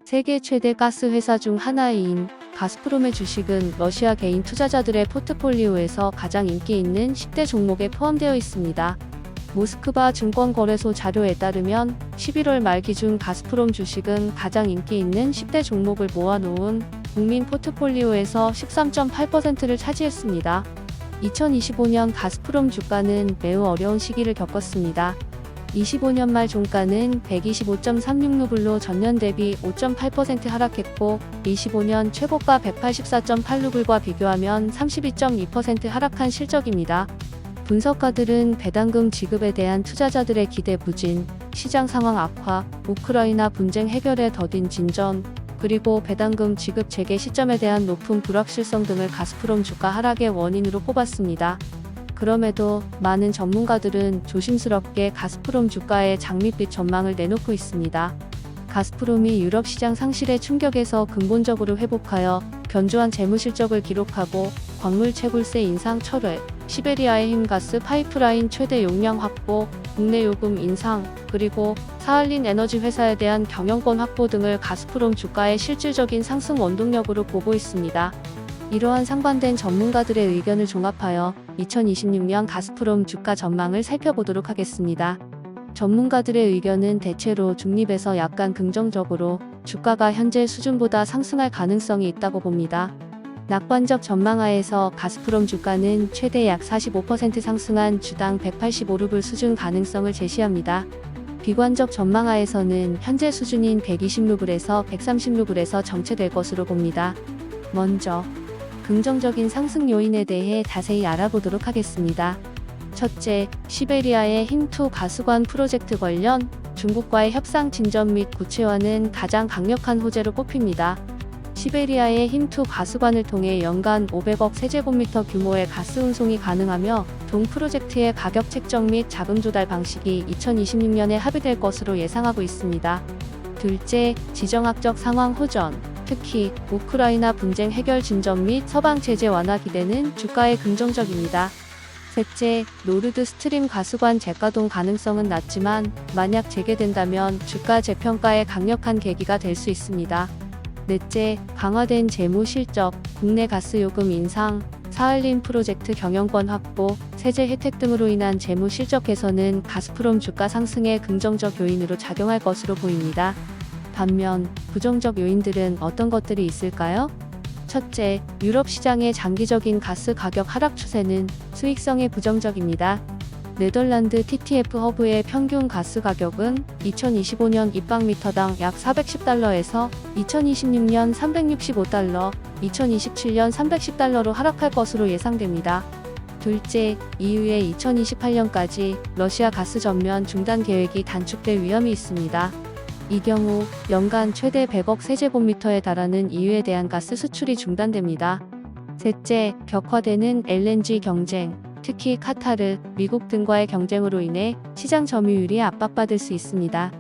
세계 최대 가스 회사 중 하나인 가스프롬의 주식은 러시아 개인 투자자들의 포트폴리오에서 가장 인기 있는 10대 종목에 포함되어 있습니다. 모스크바 증권거래소 자료에 따르면 11월 말 기준 가스프롬 주식은 가장 인기 있는 10대 종목을 모아놓은 국민 포트폴리오에서 13.8%를 차지했습니다. 2025년 가스프롬 주가는 매우 어려운 시기를 겪었습니다. 25년 말 종가는 125.36루블로 전년 대비 5.8% 하락했고 25년 최고가 184.8루블과 비교하면 32.2% 하락한 실적입니다. 분석가들은 배당금 지급에 대한 투자자들의 기대 부진, 시장 상황 악화, 우크라이나 분쟁 해결에 더딘 진전, 그리고 배당금 지급 재개 시점에 대한 높은 불확실성 등을 가스프롬 주가 하락의 원인으로 꼽았습니다. 그럼에도 많은 전문가들은 조심스럽게 가스프롬 주가의 장밋빛 전망을 내놓고 있습니다. 가스프롬이 유럽 시장 상실의 충격에서 근본적으로 회복하여 견조한 재무 실적을 기록하고 광물 채굴세 인상 철회, 시베리아의 흰가스 파이프라인 최대 용량 확보, 국내 요금 인상, 그리고 사할린 에너지 회사에 대한 경영권 확보 등을 가스프롬 주가의 실질적인 상승 원동력으로 보고 있습니다. 이러한 상반된 전문가들의 의견을 종합하여 2026년 가스프롬 주가 전망을 살펴보도록 하겠습니다. 전문가들의 의견은 대체로 중립에서 약간 긍정적으로 주가가 현재 수준보다 상승할 가능성이 있다고 봅니다. 낙관적 전망하에서 가스프롬 주가는 최대 약 45% 상승한 주당 185루블 수준 가능성을 제시합니다. 비관적 전망하에서는 현재 수준인 120루블에서 130루블에서 정체될 것으로 봅니다. 먼저 긍정적인 상승 요인에 대해 자세히 알아보도록 하겠습니다. 첫째, 시베리아의 흰2 가스관 프로젝트 관련 중국과의 협상 진전 및 구체화는 가장 강력한 호재로 꼽힙니다. 시베리아의 흰2 가스관을 통해 연간 500억 세제곱미터 규모의 가스 운송이 가능하며 동 프로젝트의 가격 책정 및 자금 조달 방식이 2026년에 합의될 것으로 예상하고 있습니다. 둘째, 지정학적 상황 호전, 특히 우크라이나 분쟁 해결 진전 및 서방 제재 완화 기대는 주가에 긍정적입니다. 셋째, 노르드 스트림 가스관 재가동 가능성은 낮지만 만약 재개된다면 주가 재평가의 강력한 계기가 될 수 있습니다. 넷째, 강화된 재무 실적, 국내 가스 요금 인상, 사할린 프로젝트 경영권 확보, 세제 혜택 등으로 인한 재무 실적 개선은 가스프롬 주가 상승의 긍정적 요인으로 작용할 것으로 보입니다. 반면 부정적 요인들은 어떤 것들이 있을까요? 첫째, 유럽 시장의 장기적인 가스 가격 하락 추세는 수익성에 부정적입니다. 네덜란드 TTF 허브의 평균 가스 가격은 2025년 입방미터당 약 410달러에서 2026년 365달러, 2027년 310달러로 하락할 것으로 예상됩니다. 둘째, EU의 2028년까지 러시아 가스 전면 중단 계획이 단축될 위험이 있습니다. 이 경우 연간 최대 100억 세제곱미터에 달하는 EU에 대한 가스 수출이 중단됩니다. 셋째, 격화되는 LNG 경쟁, 특히 카타르, 미국 등과의 경쟁으로 인해 시장 점유율이 압박받을 수 있습니다.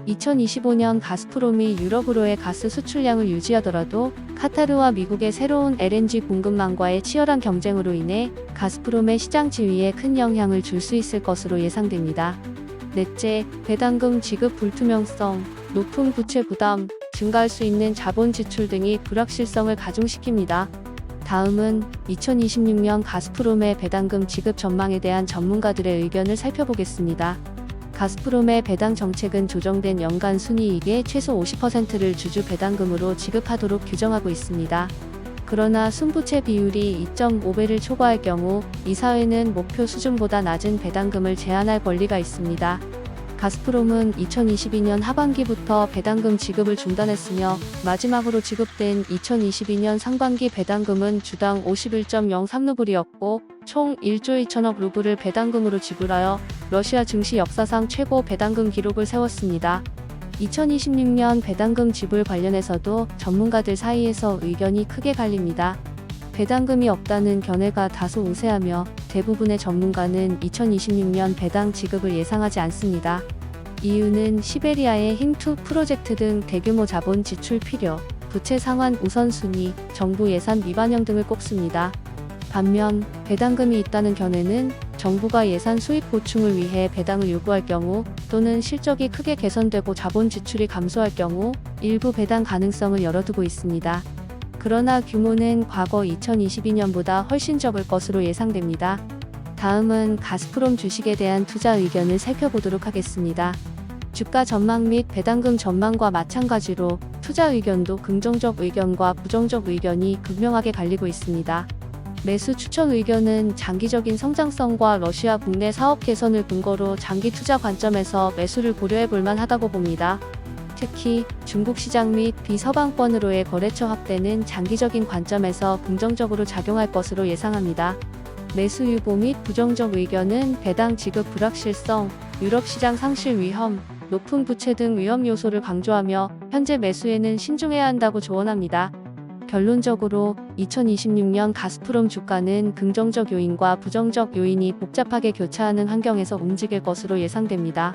2025년 가스프롬이 유럽으로의 가스 수출량을 유지하더라도 카타르와 미국의 새로운 LNG 공급망과의 치열한 경쟁으로 인해 가스프롬의 시장 지위에 큰 영향을 줄 수 있을 것으로 예상됩니다. 넷째, 배당금 지급 불투명성, 높은 부채 부담, 증가할 수 있는 자본 지출 등이 불확실성을 가중시킵니다. 다음은 2026년 가스프롬의 배당금 지급 전망에 대한 전문가들의 의견을 살펴보겠습니다. 가스프롬의 배당 정책은 조정된 연간 순이익의 최소 50%를 주주 배당금으로 지급하도록 규정하고 있습니다. 그러나 순부채 비율이 2.5배를 초과할 경우 이사회는 목표 수준보다 낮은 배당금을 제한할 권리가 있습니다. 가스프롬은 2022년 하반기부터 배당금 지급을 중단했으며 마지막으로 지급된 2022년 상반기 배당금은 주당 51.03루블이었고 총 1조 2천억 루블을 배당금으로 지불하여 러시아 증시 역사상 최고 배당금 기록을 세웠습니다. 2026년 배당금 지불 관련해서도 전문가들 사이에서 의견이 크게 갈립니다. 배당금이 없다는 견해가 다소 우세하며 대부분의 전문가는 2026년 배당 지급을 예상하지 않습니다. 이유는 시베리아의 흰2 프로젝트 등 대규모 자본 지출 필요, 부채 상환 우선순위, 정부 예산 미반영 등을 꼽습니다. 반면 배당금이 있다는 견해는 정부가 예산 수입 보충을 위해 배당을 요구할 경우 또는 실적이 크게 개선되고 자본 지출이 감소할 경우 일부 배당 가능성을 열어두고 있습니다. 그러나 규모는 과거 2022년보다 훨씬 적을 것으로 예상됩니다. 다음은 가스프롬 주식에 대한 투자 의견을 살펴보도록 하겠습니다. 주가 전망 및 배당금 전망과 마찬가지로 투자 의견도 긍정적 의견과 부정적 의견이 극명하게 갈리고 있습니다. 매수 추천 의견은 장기적인 성장성과 러시아 국내 사업 개선을 근거로 장기 투자 관점에서 매수를 고려해 볼 만하다고 봅니다. 특히 중국 시장 및 비서방권으로의 거래처 확대는 장기적인 관점에서 긍정적으로 작용할 것으로 예상합니다. 매수 유보 및 부정적 의견은 배당 지급 불확실성, 유럽 시장 상실 위험, 높은 부채 등 위험 요소를 강조하며 현재 매수에는 신중해야 한다고 조언합니다. 결론적으로 2026년 가스프롬 주가는 긍정적 요인과 부정적 요인이 복잡하게 교차하는 환경에서 움직일 것으로 예상됩니다.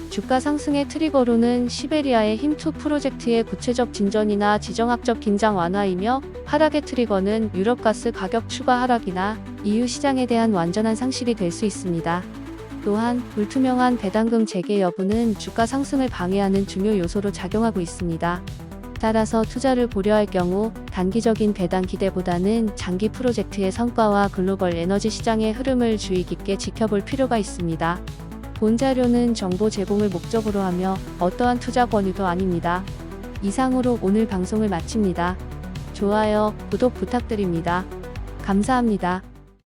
주가 상승의 트리거로는 시베리아의 힘2 프로젝트의 구체적 진전이나 지정학적 긴장 완화이며 하락의 트리거는 유럽 가스 가격 추가 하락이나 EU 시장에 대한 완전한 상실이 될 수 있습니다. 또한 불투명한 배당금 재개 여부는 주가 상승을 방해하는 중요 요소로 작용하고 있습니다. 따라서 투자를 고려할 경우 단기적인 배당 기대보다는 장기 프로젝트의 성과와 글로벌 에너지 시장의 흐름을 주의 깊게 지켜볼 필요가 있습니다. 본 자료는 정보 제공을 목적으로 하며 어떠한 투자 권유도 아닙니다. 이상으로 오늘 방송을 마칩니다. 좋아요, 구독 부탁드립니다. 감사합니다.